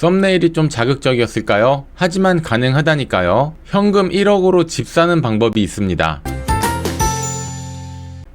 썸네일이 좀 자극적이었을까요? 하지만 가능하다니까요. 현금 1억으로 집 사는 방법이 있습니다.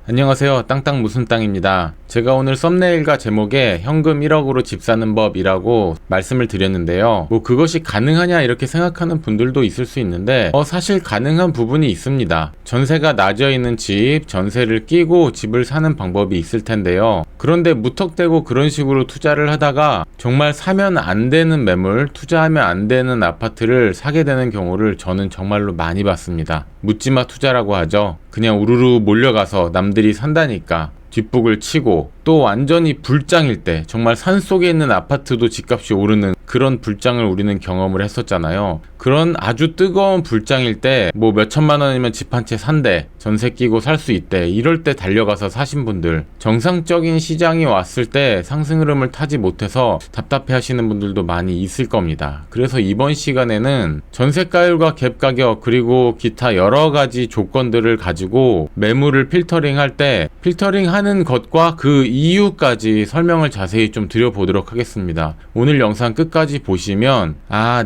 안녕하세요. 땅땅 무슨 땅입니다. 제가 오늘 썸네일과 제목에 현금 1억으로 집 사는 법이라고 말씀을 드렸는데요. 그것이 가능하냐 이렇게 생각하는 분들도 있을 수 있는데 사실 가능한 부분이 있습니다. 전세가 낮아 있는 집, 전세를 끼고 집을 사는 방법이 있을 텐데요. 그런데 무턱대고 그런 식으로 투자를 하다가 정말 사면 안 되는 매물, 투자하면 안 되는 아파트를 사게 되는 경우를 저는 정말로 많이 봤습니다. 묻지마 투자라고 하죠. 그냥 우르르 몰려가서 남들이 산다니까 뒷북을 치고, 또 완전히 불장일 때 정말 산속에 있는 아파트도 집값이 오르는 그런 불장을 우리는 경험을 했었잖아요. 그런 아주 뜨거운 불장일 때 몇천만 원이면 집 한 채 산대, 전세 끼고 살 수 있대, 이럴 때 달려가서 사신 분들, 정상적인 시장이 왔을 때 상승 흐름을 타지 못해서 답답해 하시는 분들도 많이 있을 겁니다. 그래서 이번 시간에는 전세가율과 갭 가격 그리고 기타 여러 가지 조건들을 가지고 매물을 필터링할 때 필터링하는 것과 그 이유까지 설명을 자세히 좀 드려보도록 하겠습니다. 오늘 영상 끝까지 보시면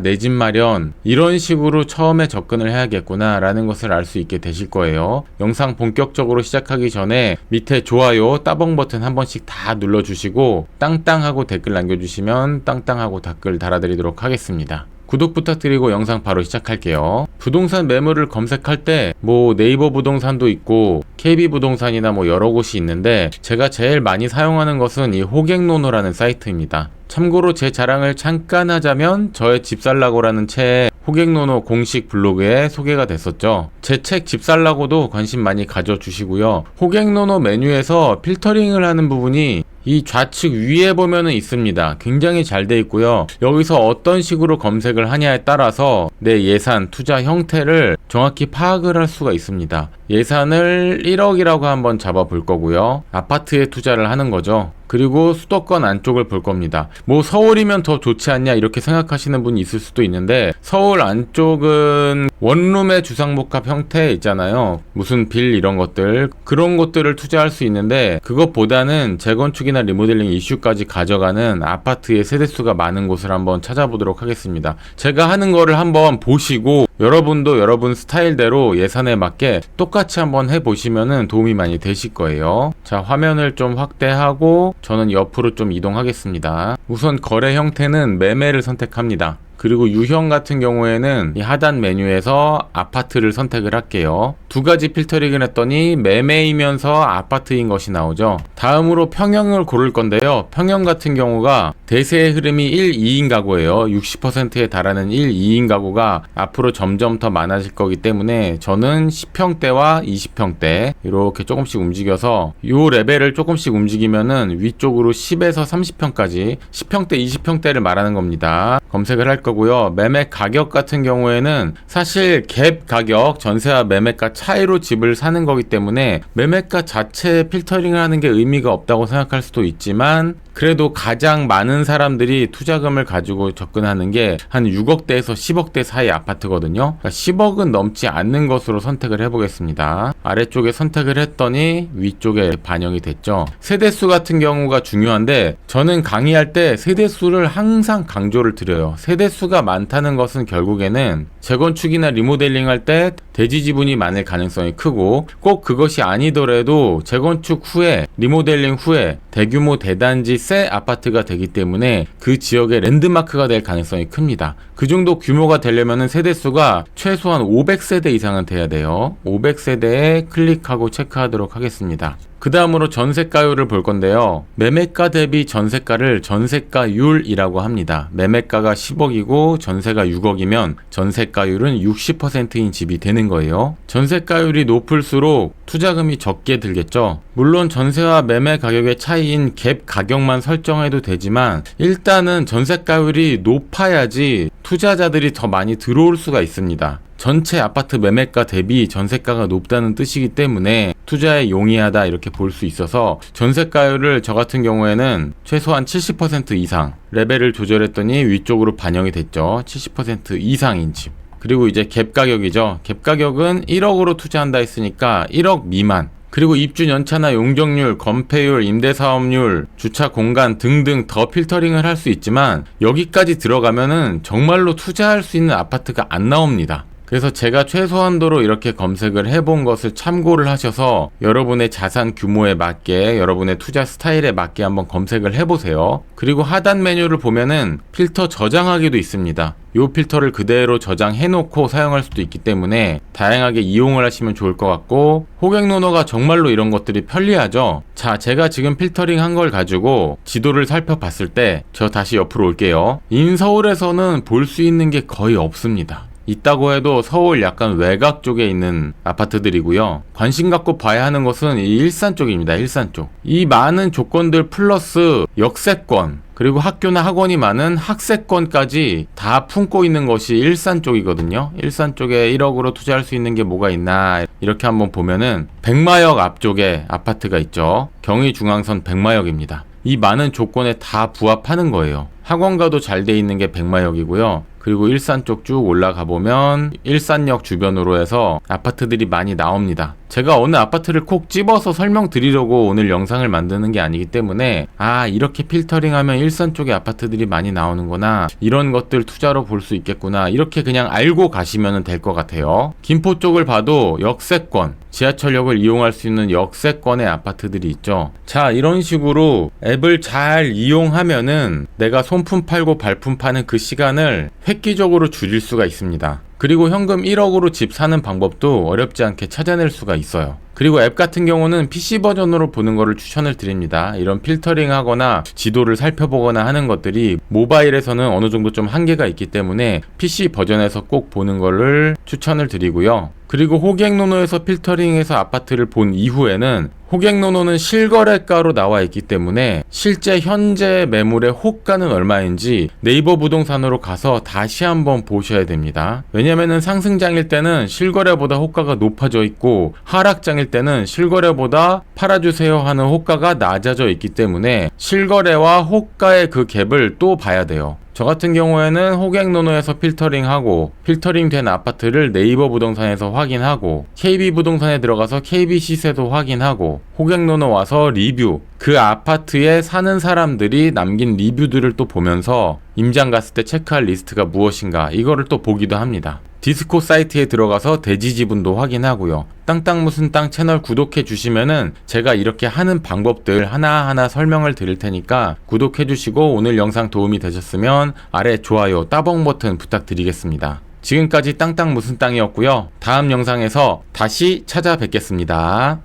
내 집 마련 이런 식으로 처음에 접근을 해야겠구나 라는 것을 알 수 있게 되실 거예요. 영상 본격적으로 시작하기 전에 밑에 좋아요, 따봉 버튼 한 번씩 다 눌러주시고 땅땅하고 댓글 남겨주시면 땅땅하고 댓글 달아드리도록 하겠습니다. 구독 부탁드리고 영상 바로 시작할게요. 부동산 매물을 검색할 때 네이버 부동산도 있고 KB부동산이나 여러 곳이 있는데 제가 제일 많이 사용하는 것은 이 호갱노노라는 사이트입니다. 참고로 제 자랑을 잠깐 하자면 저의 집살라고라는 책에 호갱노노 공식 블로그에 소개가 됐었죠. 제 책 집살라고도 관심 많이 가져주시고요. 호갱노노 메뉴에서 필터링을 하는 부분이 이 좌측 위에 보면은 있습니다. 굉장히 잘 돼 있고요. 여기서 어떤 식으로 검색을 하냐에 따라서 내 예산, 투자 형태를 정확히 파악을 할 수가 있습니다. 예산을 1억이라고 한번 잡아 볼 거고요. 아파트에 투자를 하는 거죠. 그리고 수도권 안쪽을 볼 겁니다. 서울이면 더 좋지 않냐 이렇게 생각하시는 분이 있을 수도 있는데, 서울 안쪽은 원룸의 주상복합 형태 있잖아요. 무슨 빌 이런 것들, 그런 것들을 투자할 수 있는데, 그것보다는 재건축이나 리모델링 이슈까지 가져가는 아파트의 세대수가 많은 곳을 한번 찾아보도록 하겠습니다. 제가 하는 거를 한번 보시고 여러분도 여러분 스타일대로 예산에 맞게 똑같이 한번 해보시면은 도움이 많이 되실 거예요. 자, 화면을 좀 확대하고 저는 옆으로 좀 이동하겠습니다. 우선 거래 형태는 매매를 선택합니다. 그리고 유형 같은 경우에는 이 하단 메뉴에서 아파트를 선택을 할게요. 두 가지 필터링을 했더니 매매이면서 아파트인 것이 나오죠. 다음으로 평형을 고를 건데요. 평형 같은 경우가 대세의 흐름이 1, 2인 가구예요. 60%에 달하는 1, 2인 가구가 앞으로 점점 더 많아질 거기 때문에 저는 10평대와 20평대 이렇게 조금씩 움직여서 이 레벨을 조금씩 움직이면은 위쪽으로 10에서 30평까지 10평대, 20평대를 말하는 겁니다. 검색을 할 거고요. 매매 가격 같은 경우에는 사실 갭 가격, 전세와 매매가 차이로 집을 사는 거기 때문에 매매가 자체에 필터링을 하는 게 의미가 없다고 생각할 수도 있지만, 그래도 가장 많은 사람들이 투자금을 가지고 접근하는 게 한 6억대에서 10억대 사이 아파트거든요. 그러니까 10억은 넘지 않는 것으로 선택을 해보겠습니다. 아래쪽에 선택을 했더니 위쪽에 반영이 됐죠. 세대수 같은 경우가 중요한데, 저는 강의할 때 세대수를 항상 강조를 드려요. 세대수가 많다는 것은 결국에는 재건축이나 리모델링 할 때 대지 지분이 많을 가능성이 크고, 꼭 그것이 아니더라도 재건축 후에, 리모델링 후에 대규모 대단지 새 아파트가 되기 때문에 그 지역의 랜드마크가 될 가능성이 큽니다. 그 정도 규모가 되려면 세대수가 최소한 500세대 이상은 돼야 돼요. 500세대에 클릭하고 체크하도록 하겠습니다. 그 다음으로 전세가율을 볼 건데요. 매매가 대비 전세가를 전세가율이라고 합니다. 매매가가 10억이고 전세가 6억이면 전세가율은 60%인 집이 되는 거예요. 전세가율이 높을수록 투자금이 적게 들겠죠. 물론 전세와 매매 가격의 차이인 갭 가격만 설정해도 되지만, 일단은 전세가율이 높아야지 투자자들이 더 많이 들어올 수가 있습니다. 전체 아파트 매매가 대비 전세가가 높다는 뜻이기 때문에 투자에 용이하다 이렇게 볼 수 있어서, 전세가율을 저 같은 경우에는 최소한 70% 이상 레벨을 조절했더니 위쪽으로 반영이 됐죠. 70% 이상인 집. 그리고 이제 갭 가격이죠. 갭 가격은 1억으로 투자한다 했으니까 1억 미만, 그리고 입주 연차나 용적률, 건폐율, 임대사업률, 주차 공간 등등 더 필터링을 할 수 있지만 여기까지 들어가면은 정말로 투자할 수 있는 아파트가 안 나옵니다. 그래서 제가 최소한도로 이렇게 검색을 해본 것을 참고를 하셔서 여러분의 자산 규모에 맞게, 여러분의 투자 스타일에 맞게 한번 검색을 해보세요. 그리고 하단 메뉴를 보면은 필터 저장하기도 있습니다. 이 필터를 그대로 저장해놓고 사용할 수도 있기 때문에 다양하게 이용을 하시면 좋을 것 같고, 호객노노가 정말로 이런 것들이 편리하죠. 자, 제가 지금 필터링 한 걸 가지고 지도를 살펴봤을 때, 저 다시 옆으로 올게요. 인서울에서는 볼 수 있는 게 거의 없습니다. 있다고 해도 서울 약간 외곽 쪽에 있는 아파트들이고요. 관심 갖고 봐야 하는 것은 이 일산 쪽입니다. 일산 쪽. 이 많은 조건들 플러스 역세권, 그리고 학교나 학원이 많은 학세권까지 다 품고 있는 것이 일산 쪽이거든요. 일산 쪽에 1억으로 투자할 수 있는 게 뭐가 있나 이렇게 한번 보면은 백마역 앞쪽에 아파트가 있죠. 경의중앙선 백마역입니다. 이 많은 조건에 다 부합하는 거예요. 학원가도 잘 돼 있는 게 백마역이고요. 그리고 일산 쪽 쭉 올라가 보면 일산역 주변으로 해서 아파트들이 많이 나옵니다. 제가 어느 아파트를 콕 집어서 설명드리려고 오늘 영상을 만드는 게 아니기 때문에, 아, 이렇게 필터링하면 일산 쪽에 아파트들이 많이 나오는구나, 이런 것들 투자로 볼 수 있겠구나, 이렇게 그냥 알고 가시면 될 것 같아요. 김포 쪽을 봐도 역세권, 지하철역을 이용할 수 있는 역세권의 아파트들이 있죠. 자, 이런 식으로 앱을 잘 이용하면은 내가 손품 팔고 발품 파는 그 시간을 획기적으로 줄일 수가 있습니다. 그리고 현금 1억으로 집 사는 방법도 어렵지 않게 찾아낼 수가 있어요. 그리고 앱 같은 경우는 PC 버전으로 보는 거를 추천을 드립니다. 이런 필터링 하거나 지도를 살펴보거나 하는 것들이 모바일에서는 어느 정도 좀 한계가 있기 때문에 PC 버전에서 꼭 보는 거를 추천을 드리고요. 그리고 호객노노에서 필터링해서 아파트를 본 이후에는, 호객노노는 실거래가로 나와 있기 때문에 실제 현재 매물의 호가는 얼마인지 네이버 부동산으로 가서 다시 한번 보셔야 됩니다. 왜냐면은 상승장일 때는 실거래보다 호가가 높아져 있고, 하락장일 때는 실거래보다 팔아주세요 하는 호가가 낮아져 있기 때문에 실거래와 호가의 그 갭을 또 봐야 돼요. 저 같은 경우에는 호객노노에서 필터링하고, 필터링된 아파트를 네이버 부동산에서 확인하고, KB부동산에 들어가서 KB 시세도 확인하고, 호객노노 와서 리뷰, 그 아파트에 사는 사람들이 남긴 리뷰들을 또 보면서 임장 갔을 때 체크할 리스트가 무엇인가, 이거를 또 보기도 합니다. 디스코 사이트에 들어가서 대지 지분도 확인하고요. 땅땅 무슨 땅 채널 구독해 주시면은 제가 이렇게 하는 방법들 하나하나 설명을 드릴 테니까 구독해 주시고, 오늘 영상 도움이 되셨으면 아래 좋아요, 따봉 버튼 부탁드리겠습니다. 지금까지 땅땅 무슨 땅이었고요. 다음 영상에서 다시 찾아뵙겠습니다.